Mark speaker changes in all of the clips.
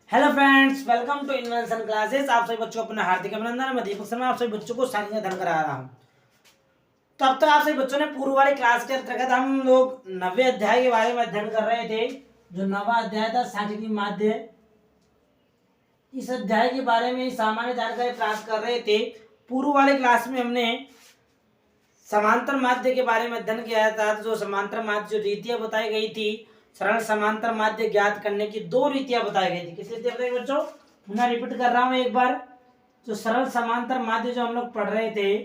Speaker 1: Hello friends, welcome to invention classes. आप सभी बच्चों को अपना हार्दिक अभिनंदन। मैं दीपक शर्मा आप सभी बच्चों को सांख्यिक अध्ययन करा रहा हूँ। तो अब तक आप सभी बच्चों ने पूर्व वाली क्लास के अंतर्गत हम लोग 90वें अध्याय के बारे में अध्ययन कर रहे थे। जो 9वां अध्याय था सांख्यिकी माध्य, इस अध्याय के बारे में सामान्य जानकारी प्राप्त कर रहे थे। पूर्व वाले क्लास में हमने समांतर माध्य के बारे में अध्ययन किया था। जो समांतर माध्य जो रीतियां बताई गई थी, सरल समांतर माध्य ज्ञात करने की दो रीतियां बताई गई थी। किस रीतियां बताई गई बच्चों? पुनः रिपीट कर रहा हूं एक बार। जो सरल समांतर माध्य जो हम लोग पढ़ रहे थे,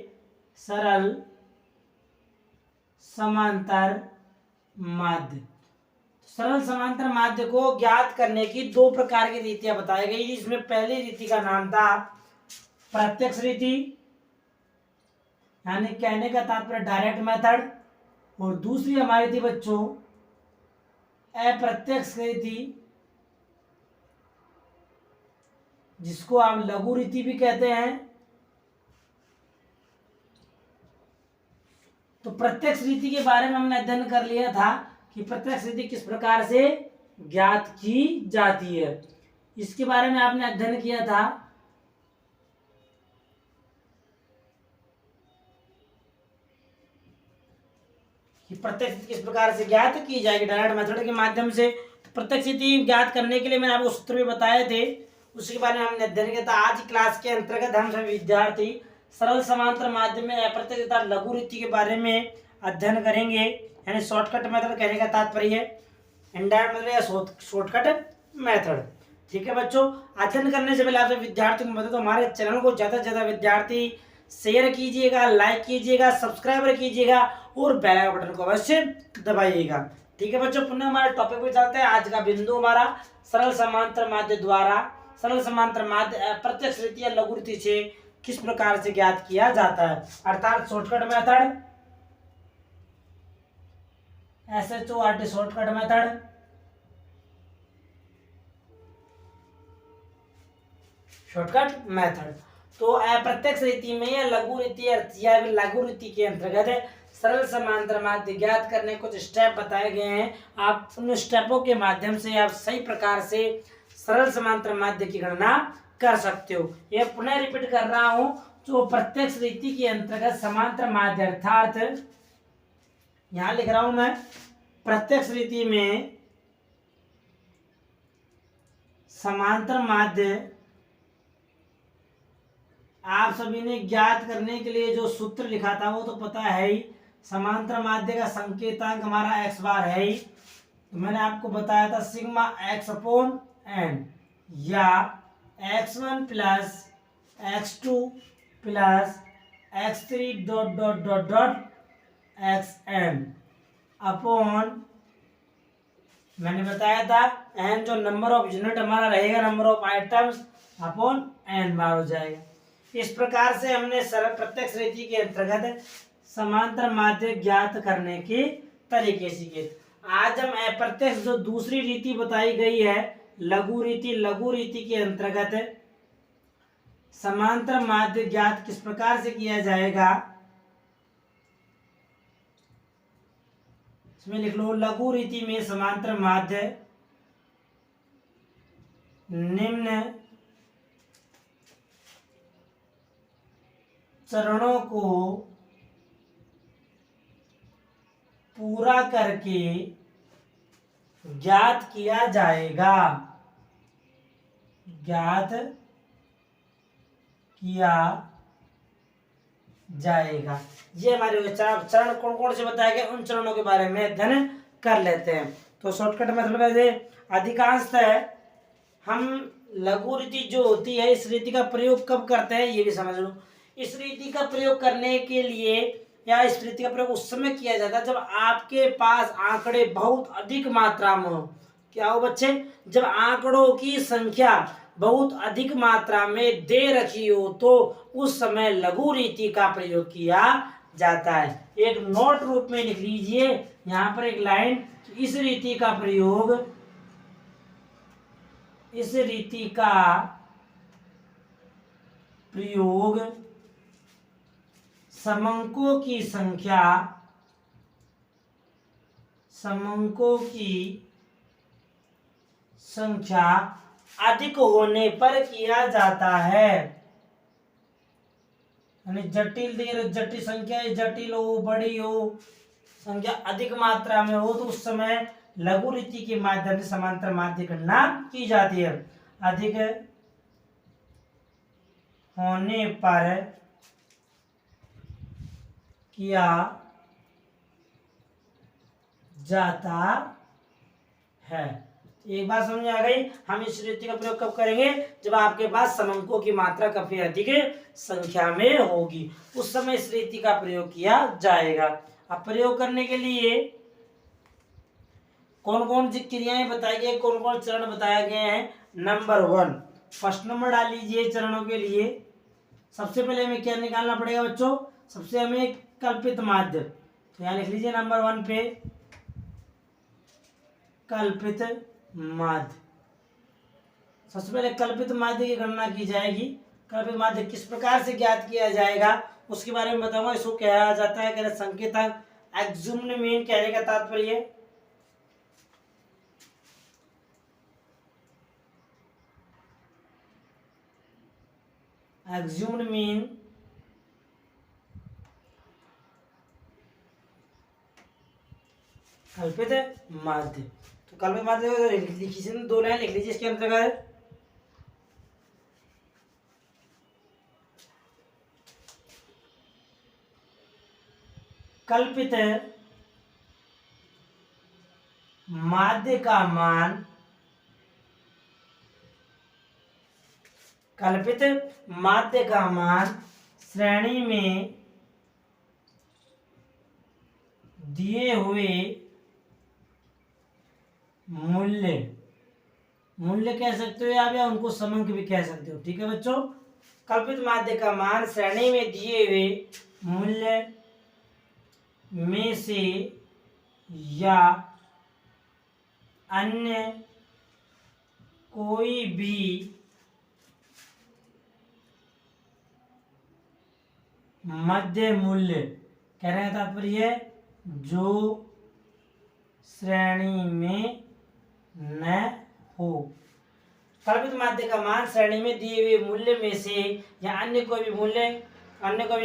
Speaker 1: सरल समांतर माध्य, सरल समांतर माध्य को ज्ञात करने की दो प्रकार की रीतियां बताई गई थी। इसमें पहली रीति का नाम था प्रत्यक्ष रीति, यानी कहने का तात्पर्य डायरेक्ट मेथड, और दूसरी हमारी थी बच्चों अप्रत्यक्ष रीति, जिसको आप लघु रीति भी कहते हैं। तो प्रत्यक्ष रीति के बारे में हमने अध्ययन कर लिया था कि प्रत्यक्ष रीति किस प्रकार से ज्ञात की जाती है। इसके बारे में आपने अध्ययन किया था। कि प्रत्यक्ष रीति किस प्रकार से ज्ञात की जाएगी डायरेक्ट मेथड के माध्यम से। तो प्रत्यक्ष रीति ज्ञात करने के लिए मैंने आपको सूत्र भी बताए थे, उसके बारे में हमने अध्ययन किया था। आज की क्लास के अंतर्गत हम सभी विद्यार्थी सरल समांतर माध्यम में अप्रत्यक्ष तथा लघु रीति के बारे में अध्ययन करेंगे। यानी शॉर्टकट मेथड कहने का तात्पर्य है इनडायरेक्ट मेथड या शॉर्टकट मेथड। ठीक है बच्चों, अध्ययन करने से पहले आप विद्यार्थियों को बता दो, हमारे चैनल को ज्यादा से ज्यादा विद्यार्थी शेयर कीजिएगा, लाइक कीजिएगा, सब्सक्राइबर कीजिएगा और बेल आइकन बटन को अवश्य दबाइएगा। ठीक है बच्चों, पुनः हमारे टॉपिक पे चलते हैं। आज का बिंदु हमारा सरल समांतर माध्य द्वारा सरल समांतर माध्य अप्रत्यक्ष रीति या लघु रीति से किस प्रकार से ज्ञात किया जाता है, अर्थात shortcut method, SHORT shortcut method, shortcut method. तो अप्रत्यक्ष रीति में या लघु रीति या लघु रीति के अंतर्गत सरल समांतर माध्य ज्ञात करने कुछ स्टेप बताए गए हैं। आप उन स्टेपों के माध्यम से आप सही प्रकार से सरल समांतर माध्य की गणना कर सकते हो। यह पुनः रिपीट कर रहा हूं। जो प्रत्यक्ष रीति के अंतर्गत समांतर माध्य, अर्थात यहां लिख रहा हूं मैं, प्रत्यक्ष रीति में समांतर माध्य आप सभी ने ज्ञात करने के लिए जो सूत्र लिखा था वो तो पता है ही। समांतर माध्य का संकेतांक हमारा x बार है ही। तो मैंने आपको बताया था सिग्मा x अपॉन n, या x1 plus x2 plus x3 dot dot dot dot xn upon, मैंने बताया था n जो नंबर ऑफ यूनिट हमारा रहेगा, number of items upon n बार हो जाएगा। इस प्रकार से हमने सरल प्रत्यक्ष रीति के अंतर्गत समांतर माध्य ज्ञात करने के तरीके सीखे। आज हम अप्रत्यक्ष जो दूसरी रीति बताई गई है लघु रीति, लघु रीति के अंतर्गत समांतर माध्य ज्ञात किस प्रकार से किया जाएगा, इसमें लिख लो। लघु रीति में समांतर माध्य निम्न चरणों को पूरा करके ज्ञात किया जाएगा, ज्ञात किया जाएगा। ये हमारे चरण कौन कौन से बताए गए, उन चरणों के बारे में अध्ययन कर लेते हैं। तो शॉर्टकट मेथड में अधिकांशतः हम लघु रीति जो होती है, इस रीति का प्रयोग कब करते हैं ये भी समझ लो। इस रीति का प्रयोग करने के लिए या इस रीति का प्रयोग उस समय किया जाता है जब आपके पास आंकड़े बहुत अधिक मात्रा में हो। क्या हो बच्चे? जब आंकड़ों की संख्या बहुत अधिक मात्रा में दे रखी हो तो उस समय लघु रीति का प्रयोग किया जाता है। एक नोट रूप में लिख लीजिए यहाँ पर एक लाइन, इस रीति का प्रयोग, इस रीति का प्रयोग समंकों की संख्या अधिक होने पर किया जाता है। यानी जटिल संख्या जटिल हो, बड़ी हो, संख्या अधिक मात्रा में हो तो उस समय लघु रीति के माध्यम से समांतर माध्य गणना की जाती है। अधिक होने पर किया जाता है। एक बात समझ आ गई। हम इस रीति का प्रयोग कब करेंगे? जब आपके पास समंकों की मात्रा काफी अधिक संख्या में होगी, उस समय इस रीति का प्रयोग किया जाएगा। अब प्रयोग करने के लिए कौन कौन सी क्रियाएं बताई गई, कौन कौन चरण बताए गए हैं? नंबर 1, फर्स्ट नंबर डाल लीजिए चरणों के लिए। सबसे पहले हमें क्या निकालना पड़ेगा बच्चों? सबसे हमें कल्पित माध्य, तो यहाँ लिख लीजिए नंबर 1 पे कल्पित माध्य। सबसे पहले कल्पित माध्य की गणना की जाएगी। कल्पित माध्य किस प्रकार से ज्ञात किया जाएगा उसके बारे में बताऊंगा। इसको कहा जाता है कहते संकेतांक, एग्ज्यूम्ड मीन। कहने का तात्पर्य एग्ज्यूम्ड मीन कल्पित माध्य। तो कल्पित माध्य लिख लीजिए, 2 लाइन लिख लीजिए इसके अंतर्गत। कल्पित माध्य का मान, कल्पित माध्य का मान श्रेणी में दिए हुए मूल्य कह सकते हो आप, या उनको समंक भी कह सकते हो। ठीक है बच्चों, कल्पित माध्य का मान श्रेणी में दिए हुए मूल्य में से या अन्य कोई भी मध्य मूल्य, कहने का तात्पर्य है जो श्रेणी में न हो। कल्पित माध्य का मान श्रेणी में दिए हुए मूल्य में से या अन्य कोई भी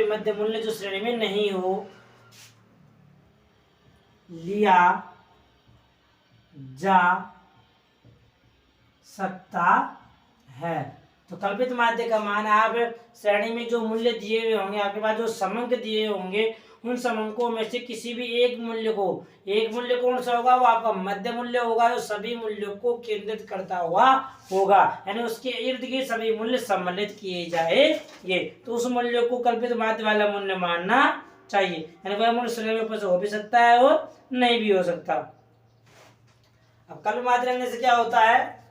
Speaker 1: मध्य मूल्य जो श्रेणी में नहीं हो लिया जा सकता है। तो कल्पित माध्य का मान आप श्रेणी में जो मूल्य दिए हुए होंगे, आपके पास जो समंक दिए होंगे, उन समंकों में से किसी भी एक मूल्य कौन सा होगा? वो आपका मध्य मूल्य होगा, जो सभी मूल्यों को केंद्रित करता हुआ होगा, यानी उसके इर्द गिर्द सभी मूल्य सम्मिलित किए जाएंगे। तो उस मूल्य को कल्पित माध्य वाला मूल्य मानना चाहिए। यानी वह मूल्य श्रेणी में ऊपर से हो भी सकता है और नहीं भी हो सकता। अब कल्पित माध्य रखने से क्या होता है?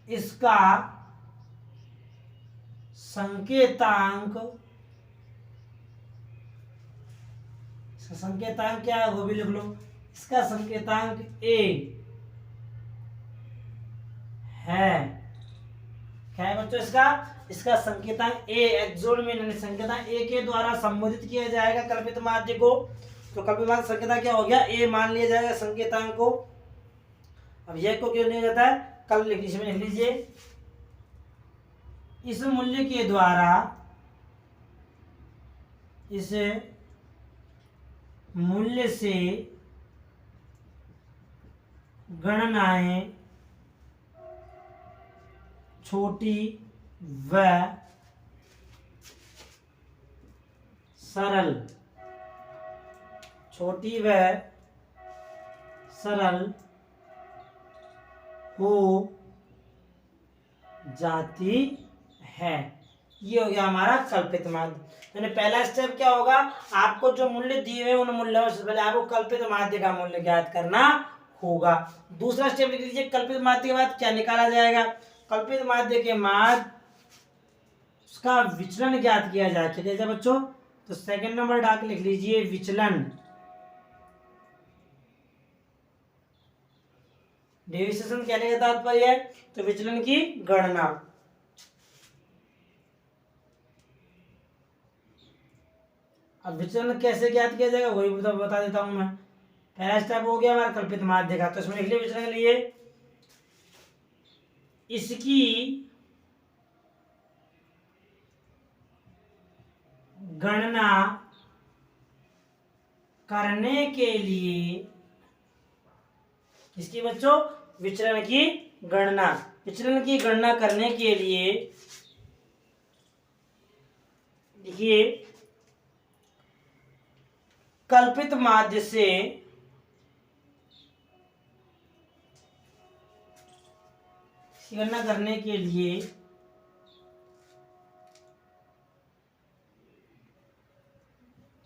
Speaker 1: इसका संकेतांक क्या है वो भी लिख लो। इसका संकेतांक a है। क्या है बच्चों? इसका संकेतांक a, एग्जोड में संकेतांक a के द्वारा संबोधित किया जाएगा कल्पित माध्य को। तो कल्पित माध्य संकेतांक क्या हो गया? a मान लिया जाएगा संकेतांक को। अब यह को क्यों नहीं जाता है? कल लिख लीजिए, इस मूल्य के द्वारा इस मूल्य से गणनाएं छोटी व सरल हो जाती है। ये हो गया हमारा कल्पित माध्य। यानी पहला स्टेप क्या होगा? आपको जो मूल्य दिए हुए उन मूल्यों से पहले आपको कल्पित माध्य का मूल्य ज्ञात करना होगा। दूसरा स्टेप लिख लीजिए, कल्पित माध्य के बाद क्या निकाला जाएगा? कल्पित माध्य के बाद उसका विचलन ज्ञात किया जाए। जैसे बच्चों, तो सेकंड नंबर डाक लिख लीजिए विचलन। डेविएशन कहने का तात्पर्य है तो विचलन की गणना। अब विचलन कैसे ज्ञात किया जाएगा वही बता देता हूं मैं। पहला स्टेप हो गया हमारा कल्पित माध्य का, तो इसमें लिख लिया विचलन के लिए इसकी गणना करने के लिए, इसकी बच्चों विचलन की गणना करने के लिए देखिए कल्पित माध्य से गणना करने के लिए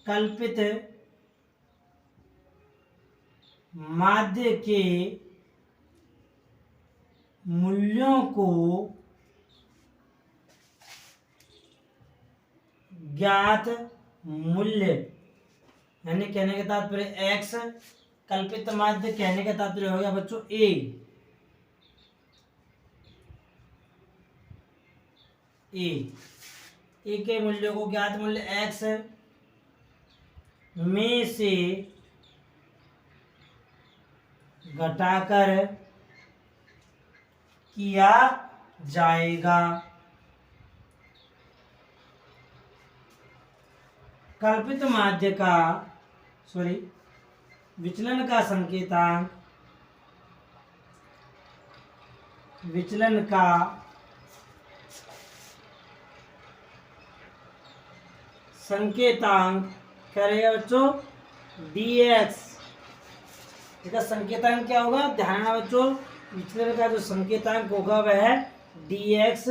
Speaker 1: कल्पित माध्य के मूल्यों को ज्ञात मूल्य, यानी कहने का तात्पर्य x, कल्पित माध्य कहने का तात्पर्य हो गया बच्चों ए के मूल्यों को ज्ञात मूल्य x में से घटाकर किया जाएगा। कल्पित माध्य का विचलन का संकेतांक, विचलन का संकेतांक क्या रहेगा बच्चों dx। इसका संकेतांक क्या होगा, ध्यान रखना बच्चों, विचलन का जो संकेतांक होगा वह dx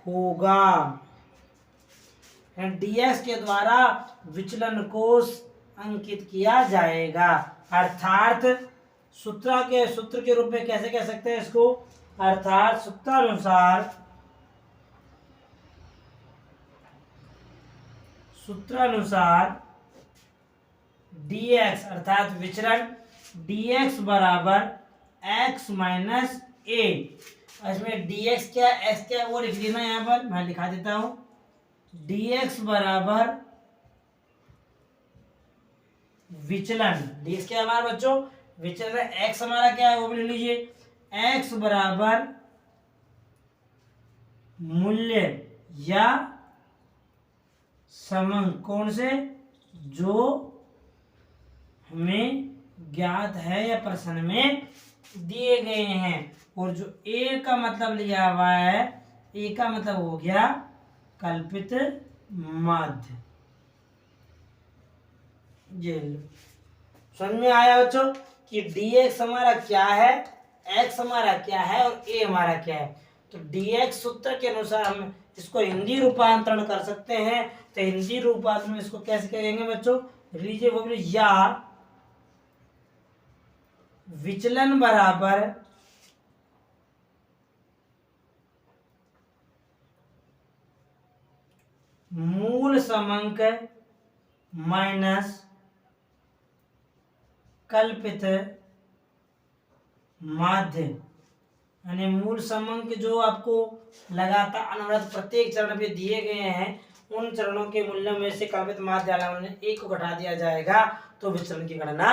Speaker 1: होगा। dx के द्वारा विचलन को अंकित किया जाएगा। अर्थात सूत्र के रूप में कैसे कह सकते हैं इसको, अर्थात सूत्रानुसार dx अर्थात विचलन dx बराबर x माइनस ए। इसमें dx क्या x क्या वो लिख लेना, यहाँ पर मैं लिखा देता हूं। dx बराबर विचलन, dx क्या हमारा बच्चों विचलन, x हमारा क्या है वो भी ले लीजिए। x बराबर मूल्य या समंक, कौन से, जो हमें ज्ञात है या प्रश्न में दिए गए हैं। और जो a का मतलब लिया हुआ है, a का मतलब हो गया कल्पित माध्य। ये समझ में आया बच्चों कि dx हमारा क्या है, x हमारा क्या है और a हमारा क्या है। तो dx सूत्र के अनुसार हम इसको हिंदी रूपांतरण कर सकते हैं। तो हिंदी रूपांतरण में इसको कैसे कहेंगे बच्चों, लीजिए वो या विचलन बराबर मूल समंक माइनस कल्पित माध्य, यानी मूल समंक जो आपको लगातार अनवरत प्रत्येक चरण पे दिए गए हैं, उन चरणों के मूल्यों में से कल्पित माध्य एक को घटा दिया जाएगा तो विचलन की गणना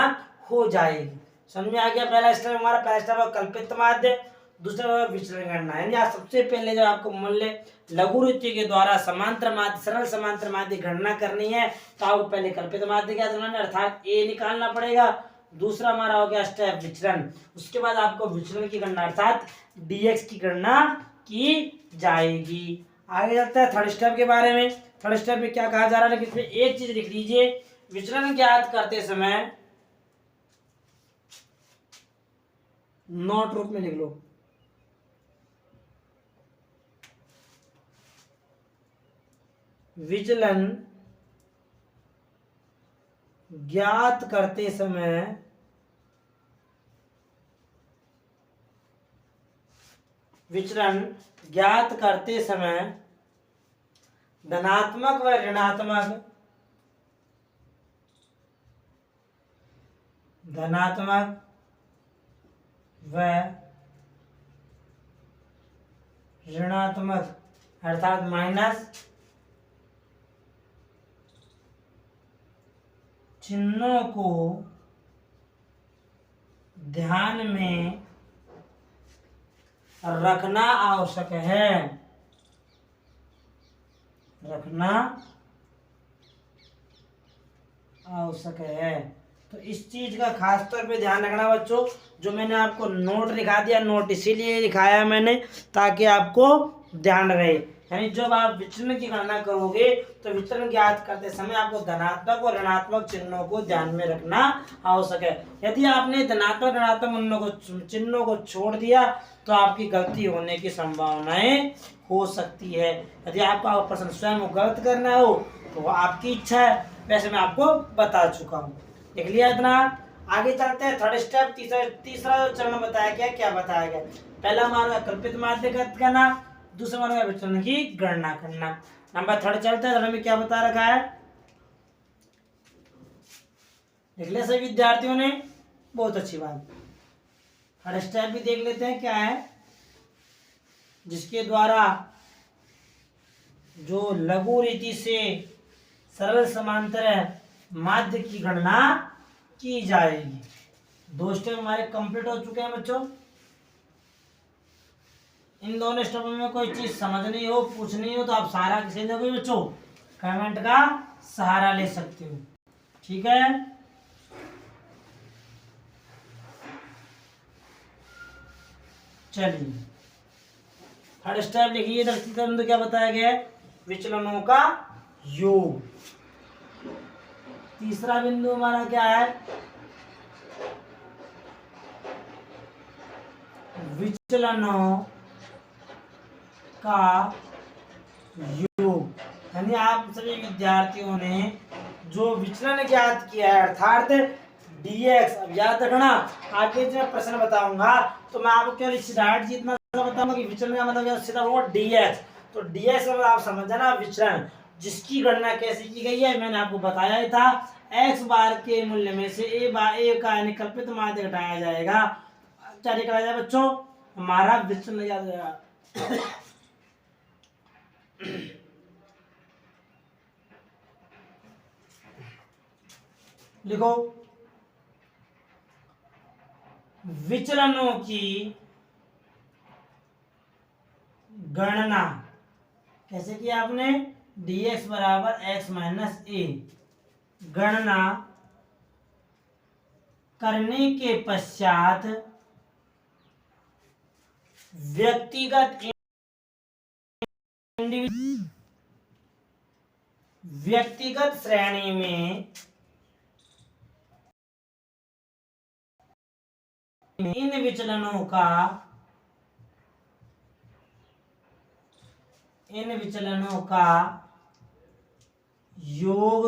Speaker 1: हो जाएगी। समझ में आ गया। पहला स्टेप हमारा, पहला स्टेप कल्पित माध्य, दूसरा विचलन गणना। यानी सबसे पहले जो आपको मूल्य लघुरीति के द्वारा समांतर माध्य, सरल समांतर माध्य गणना करनी है तो आपको पहले कल्पित माध्य क्या करना है, अर्थात ए निकालना पड़ेगा। दूसरा हमारा हो गया स्टेप विचलन, उसके बाद आपको विचलन की गणना अर्थात dx की गणना की जाएगी। आगे चलते हैं थर्ड स्टेप के बारे में। थर्ड स्टेप में क्या कहा जा रहा है, लेकिन इसमें एक चीज लिख लीजिए, विचलन ज्ञात करते समय नोट रूप में लिख लो, विचलन ज्ञात करते समय धनात्मक व ऋणात्मक अर्थात माइनस चिन्हों को ध्यान में रखना आवश्यक है, रखना आवश्यक है। तो इस चीज का खास तौर पे ध्यान रखना बच्चों। जो मैंने आपको नोट लिखा दिया, नोट इसीलिए लिखाया मैंने ताकि आपको ध्यान रहे। यानी जब आप विचलन की गणना करोगे तो विचलन ज्ञात करते समय आपको धनात्मक और ऋणात्मक चिन्हों को ध्यान में रखना आवश्यक है। यदि आपने धनात्मक ऋणात्मक चिन्हों को छोड़ दिया तो आपकी गलती होने की संभावनाएं हो सकती है। यदि आपका प्रश्न स्वयं गलत करना हो तो आपकी इच्छा है, वैसे मैं आपको बता चुका हूँ। देख लिया इतना। आगे चलते हैं थर्ड स्टेप। तीसरा जो चरण बताया गया, क्या बताया गया? पहला मार्ग कल्पित माध्य करना, दूसरा मार्ग विचलन की गणना करना। नंबर थर्ड चलते हैं, में क्या बता रखा है देख लिया सभी विद्यार्थियों ने, बहुत अच्छी बात। थर्ड स्टेप भी देख लेते हैं क्या है, जिसके द्वारा जो लघु रीति से सरल समांतर माध्य की गणना की जाएगी। दो स्टेप हमारे कंप्लीट हो चुके हैं बच्चों। इन दोनों स्टेपों में कोई चीज समझनी हो, पूछनी हो तो आप सहारा किसे दोगे बच्चों? कमेंट का सहारा ले सकते हो, ठीक है। चलिए थर्ड स्टेप लिखिए। तो क्या बताया गया है? विचलनों का योग। तीसरा बिंदु हमारा क्या है? विचलनों का योग। यानी आप सभी विद्यार्थियों ने जो विचलन ज्ञात किया है अर्थात dx, अब याद रखना आगे जब प्रश्न बताऊंगा तो मैं आपको केवल डायरेक्ट जितना बताऊंगा कि विचलन का मतलब सीधा होगा dx। तो dx मतलब आप समझ जाना विचलन, जिसकी गणना कैसे की गई है मैंने आपको बताया ही था। x बार के मूल्य में से a का यानी कल्पित माध्य घटाया जाएगा। क्या निकला जाए बच्चों? हमारा विचलन याद हो जाएगा। लिखो, विचलनों की गणना कैसे किया आपने? dx बराबर x माइनस ए। गणना करने के पश्चात व्यक्तिगत श्रेणी में इन विचलनों का योग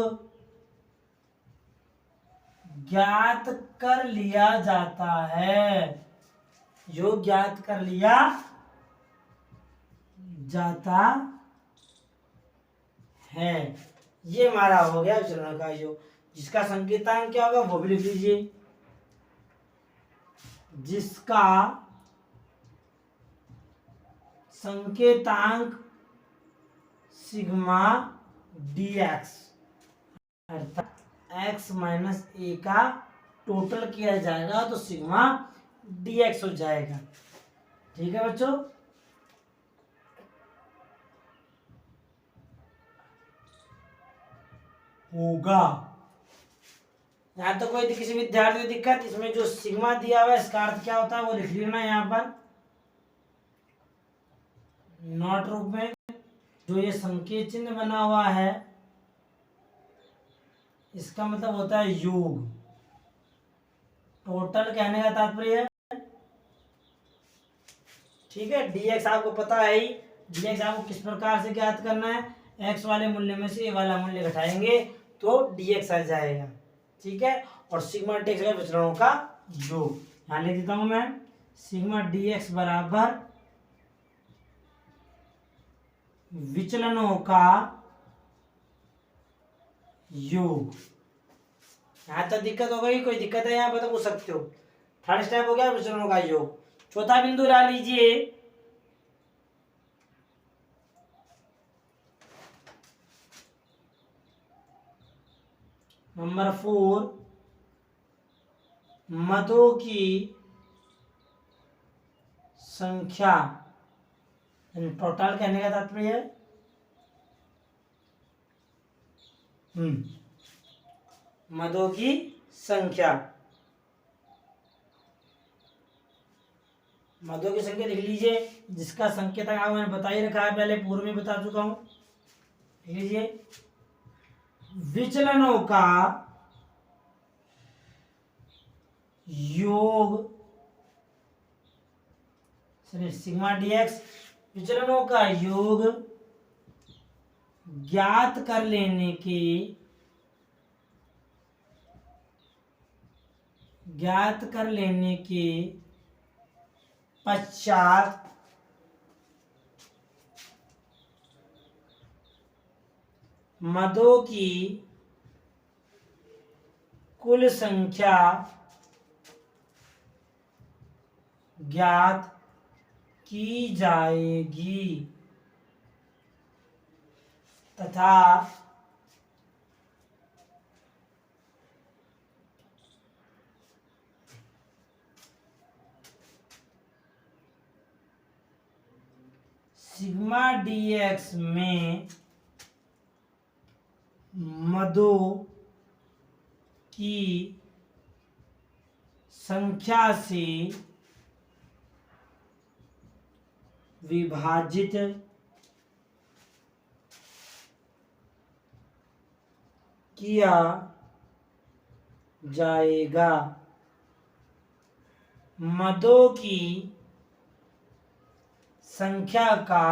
Speaker 1: ज्ञात कर लिया जाता है। योग ज्ञात कर लिया जाता है। ये हमारा हो गया विचलनों का योग, जिसका संकेतांक क्या होगा वो भी लिख लीजिए। जिसका संकेतांक सिग्मा dx अर्थात x माइनस ए का टोटल किया जाएगा तो सिग्मा dx हो जाएगा। ठीक है बच्चों, होगा। यहाँ तो कोई किसी विद्यार्थी को दिक्कत? इसमें जो सिग्मा दिया हुआ है इसका अर्थ क्या होता है वो लिख लेना यहाँ पर नोट रूप में। जो ये संकेत चिन्ह बना हुआ है इसका मतलब होता है योग। टोटल कहने का तात्पर्य है, ठीक है। dx आपको पता है ही, dx आपको किस प्रकार से ज्ञात करना है? x वाले मूल्य में से a वाला मूल्य घटाएंगे तो dx आ जाएगा, ठीक है। और सिग्मा dx का विचलनों का योग यहाँ लिख देता हूं मैं। सिग्मा dx बराबर विचलनों का योग। यहाँ तक दिक्कत हो गई? कोई दिक्कत है यहाँ पर तो पूछ सकते हो। थर्ड स्टेप हो गया विचलनों का योग। चौथा बिंदु डाल लीजिए, नंबर 4, मदों की संख्या, टोटल कहने का तात्पर्य है मदों की संख्या। मदों की संख्या लिख लीजिए, जिसका संकेतक मैंने बता ही रखा है, पहले पूर्व में बता चुका हूं। लिख लीजिए, विचलनों का योग, सिग्मा डीएक्स, विचलनों का योग ज्ञात कर लेने के पश्चात मदों की कुल संख्या ज्ञात की जाएगी तथा सिग्मा डीएक्स में मदों की संख्या से विभाजित किया जाएगा। मदों की संख्या का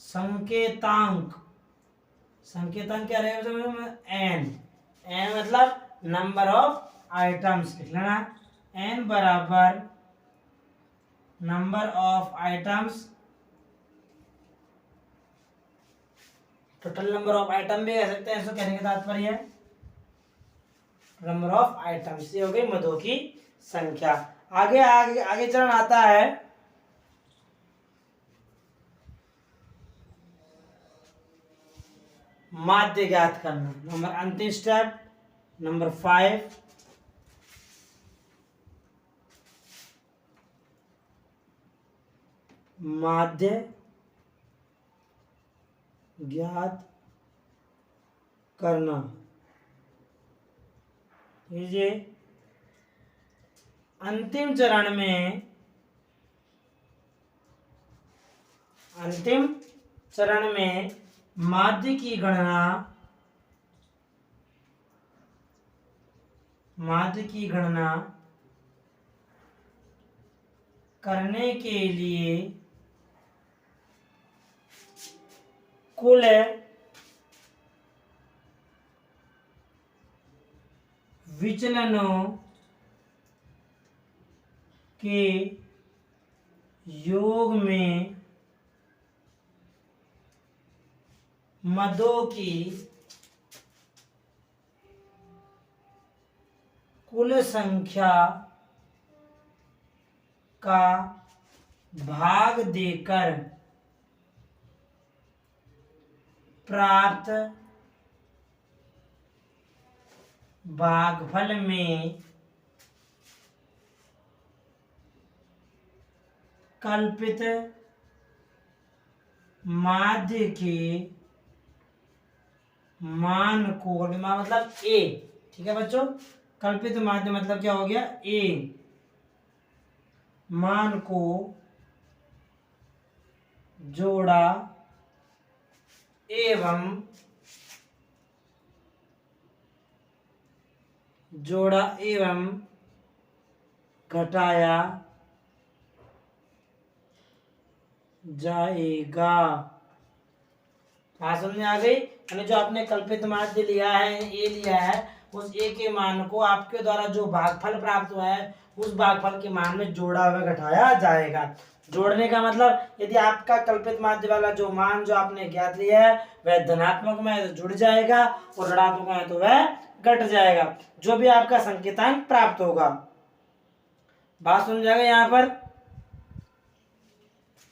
Speaker 1: संकेतांक क्या रहेगा? एन मतलब नंबर ऑफ आइटम्स लिख लेना। एन बराबर number of items, total number of item भी कह सकते हैं, इसको कहने का तात्पर्य है नंबर ऑफ आइटम्स। ये हो गई मदों की संख्या। आगे आगे आगे चरण आता है माध्य ज्ञात करना। नंबर अंतिम स्टेप नंबर 5, माध्य ज्ञात करना। लीजिए, अंतिम चरण में माध्य की गणना करने के लिए कुल विचलनों के योग में मदों की कुल संख्या का भाग देकर प्राप्त भागफल में कल्पित माध्य के मान को, मतलब ए, ठीक है बच्चों, कल्पित माध्य मतलब क्या हो गया? ए मान को जोड़ा एवं घटाया जाएगा। समझ में आ गई? यानी जो आपने कल्पित माध्य लिया है, ए लिया है, उस ए के मान को आपके द्वारा जो भागफल प्राप्त हुआ है उस भागफल के मान में जोड़ा हुआ घटाया जाएगा। जोड़ने का मतलब, यदि आपका कल्पित माध्य वाला जो मान जो आपने ज्ञात लिया है वह धनात्मक में है तो जुड़ जाएगा, और ऋणात्मक में है तो वह घट जाएगा, जो भी आपका संकेतांक प्राप्त होगा। बात समझ जाएगा? यहाँ पर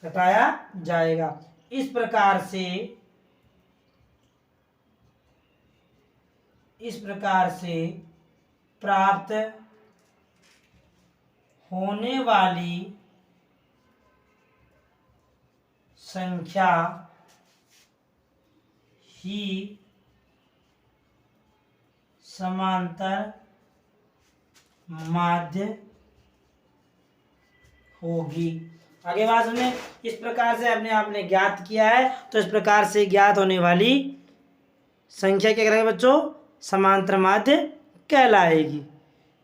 Speaker 1: घटाया जाएगा। इस प्रकार से प्राप्त होने वाली संख्या ही समांतर माध्य होगी। आगे बात हमने इस प्रकार से आपने ज्ञात किया है, तो इस प्रकार से ज्ञात होने वाली संख्या क्या करेगा बच्चों, समांतर माध्य कहलाएगी।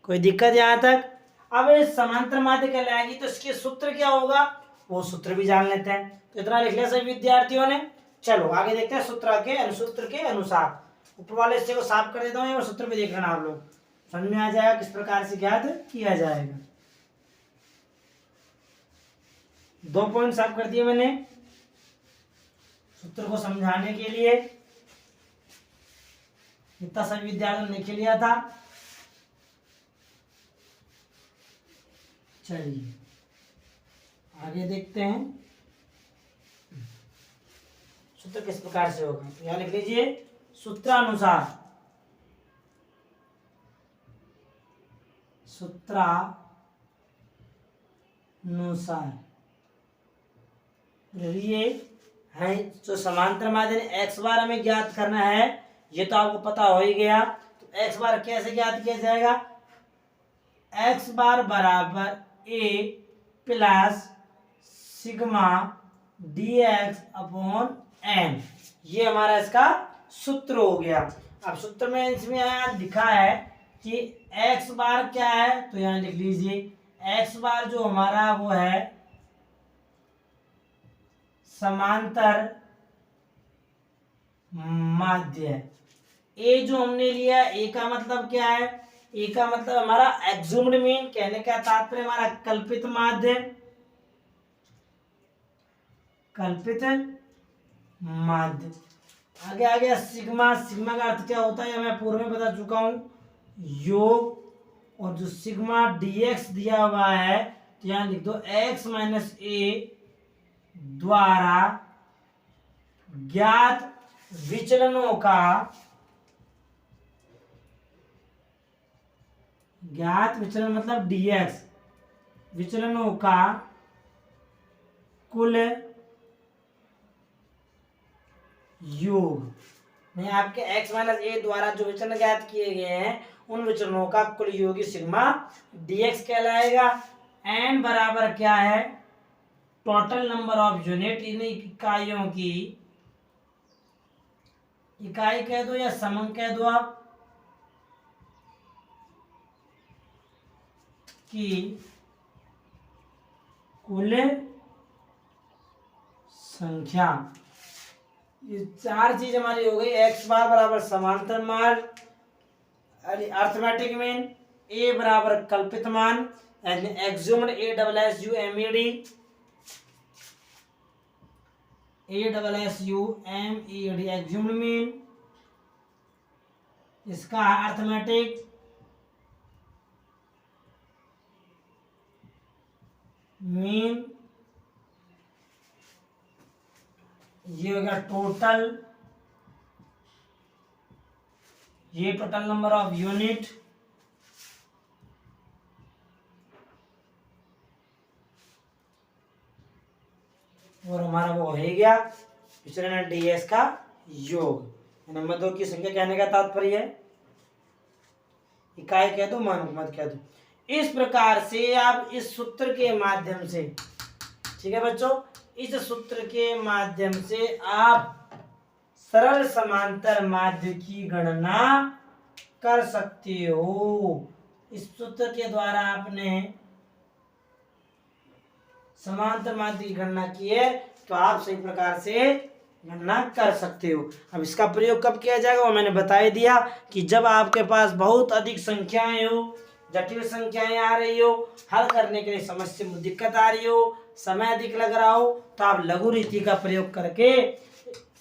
Speaker 1: कोई दिक्कत यहाँ तक? अब इस समांतर माध्य कहलाएगी तो इसके सूत्र क्या होगा, वो सूत्र भी जान लेते हैं। तो इतना लिख लिया सभी विद्यार्थियों ने। चलो आगे देखते हैं सूत्र के अनुसार। ऊपर वाले हिस्से को साफ कर देता हूँ और सूत्र भी देख लेना आप लोग, समझ में आ जाएगा किस प्रकार से ज्ञात किया जाएगा। 2 पॉइंट साफ कर दिए मैंने सूत्र को समझाने के लिए, इतना सभी विद्यार्थियों ने लिख लिया था। चलिए आगे देखते हैं सूत्र किस प्रकार से होगा। तो यहां लिख लीजिए सूत्रानुसार ये है जो समांतर माध्य एक्स बार हमें ज्ञात करना है, ये तो आपको पता हो ही गया। तो एक्स बार कैसे ज्ञात किया जाएगा, एक्स बार बराबर A plus sigma D X upon N, ये हमारा इसका सूत्र हो गया। अब सूत्र में इसमें यहाँ लिखा है कि एक्स बार क्या है, तो यहाँ लिख लीजिए एक्स बार जो हमारा वो है समांतर माध्य। ए जो हमने लिया, ए का मतलब क्या है, ए का मतलब हमारा एग्ज्यूम्ड मीन, कहने का तात्पर्य हमारा कल्पित माध्य, कल्पित माध्य। आगे आ गया सिग्मा। सिग्मा का अर्थ क्या होता है मैं पूर्व में बता चुका हूं, योग। और जो सिग्मा dx दिया हुआ है तो यहां लिख दो x माइनस ए द्वारा ज्ञात विचलनों का, ज्ञात विचलन मतलब dx, विचलनों का कुल योग। नहीं, आपके x माइनस ए द्वारा जो विचलन ज्ञात किए गए हैं उन विचलनों का कुल योगी सिग्मा dx कहलाएगा। n बराबर क्या है, टोटल नंबर ऑफ यूनिट, इन इकाइयों की, इकाई कह दो या समंग कह दो आप, की कुल संख्या। ये 4 चीज हमारी हो गई। एक्स बार बराबर समांतर मान, अर्थमेटिक मीन, ए बराबर कल्पित मान, assumed A double S U M E D, A double S U M E D assumed mean, इसका अर्थमेटिक, मीन, ये हो गया टोटल, ये टोटल नंबर ऑफ यूनिट, और हमारा वो हो गया विचलन ds का योग। नंबर 2 की संख्या कहने का तात्पर्य है, इकाई कह दो मान मत कह दो। इस प्रकार से आप इस सूत्र के माध्यम से, ठीक है बच्चों, इस सूत्र के माध्यम से आप सरल समांतर माध्य की गणना कर सकते हो। इस सूत्र के द्वारा आपने समांतर माध्य की गणना की है तो आप सही प्रकार से गणना कर सकते हो। अब इसका प्रयोग कब किया जाएगा वो मैंने बता ही दिया कि जब आपके पास बहुत अधिक संख्याएं हो, जटिल संख्याएं आ रही हो, हल करने के लिए समस्या में दिक्कत आ रही हो, समय अधिक लग रहा हो, तो आप लघु रीति का प्रयोग करके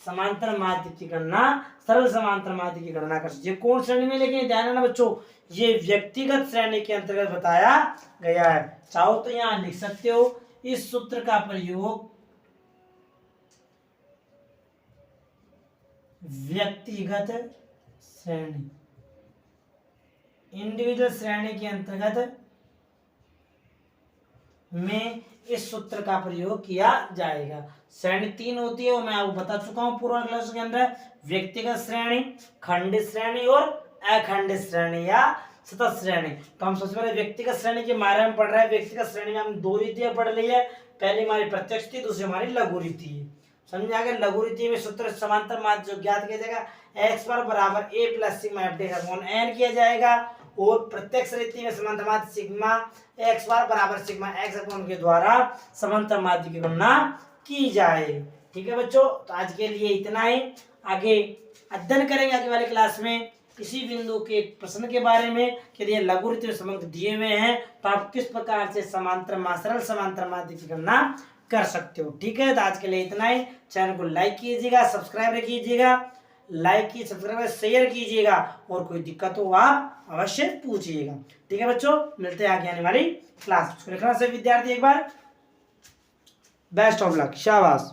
Speaker 1: समांतर माध्य की गणना, सरल समांतर माध्य की गणना कर सकते। कौन श्रेणी में, लेकिन ध्यान रखना बच्चों, ये व्यक्तिगत श्रेणी के अंतर्गत बताया गया है। चाहो तो यहाँ लिख सकते हो, इस सूत्र का प्रयोग व्यक्तिगत श्रेणी, इंडिविजुअल श्रेणी के अंतर्गत में इस सूत्र का प्रयोग किया जाएगा। श्रेणी 3 होती है, वो मैं आपको बता चुका हूँ पूर्व क्लास के अंदर, व्यक्तिगत श्रेणी, खंडित श्रेणी और अखंडित श्रेणी या सतत श्रेणी। तो हम सबसे पहले व्यक्तिगत श्रेणी के बारे में पढ़ रहे हैं। व्यक्तिगत श्रेणी में हम 2 रीतियां पढ़ ली है, पहली हमारी प्रत्यक्ष रीति, दूसरी हमारी लघु रीति है। समझ आ गया। लघु रीति में सूत्र समांतर माध्य जो ज्ञात किया जाएगा x बार बराबर a plus sigma F D upon n किया जाएगा, और प्रत्यक्ष रीति में समांतर माध्य सिग्मा x बार बराबर सिग्मा x अपॉन के द्वारा समांतर माध्य की गणना की जाए। ठीक है बच्चों, तो आज के लिए इतना ही। आगे अध्ययन करेंगे आगे वाली क्लास में इसी बिंदु के प्रश्न के बारे में कि यदि लघु रीति में संबंध दिए हुए हैं तो आप किस प्रकार से सरल समांतर माध्य की गणना कर सकते हो। ठीक है, तो आज के लिए इतना ही। चैनल को लाइक कीजिएगा, सब्सक्राइब कीजिएगा, सब्सक्राइब शेयर कीजिएगा, और कोई दिक्कत हो आप अवश्य पूछिएगा। ठीक है बच्चों, मिलते हैं आगे आने वाली क्लास। लिखना से विद्यार्थी एक बार बेस्ट ऑफ लक, शाबाश।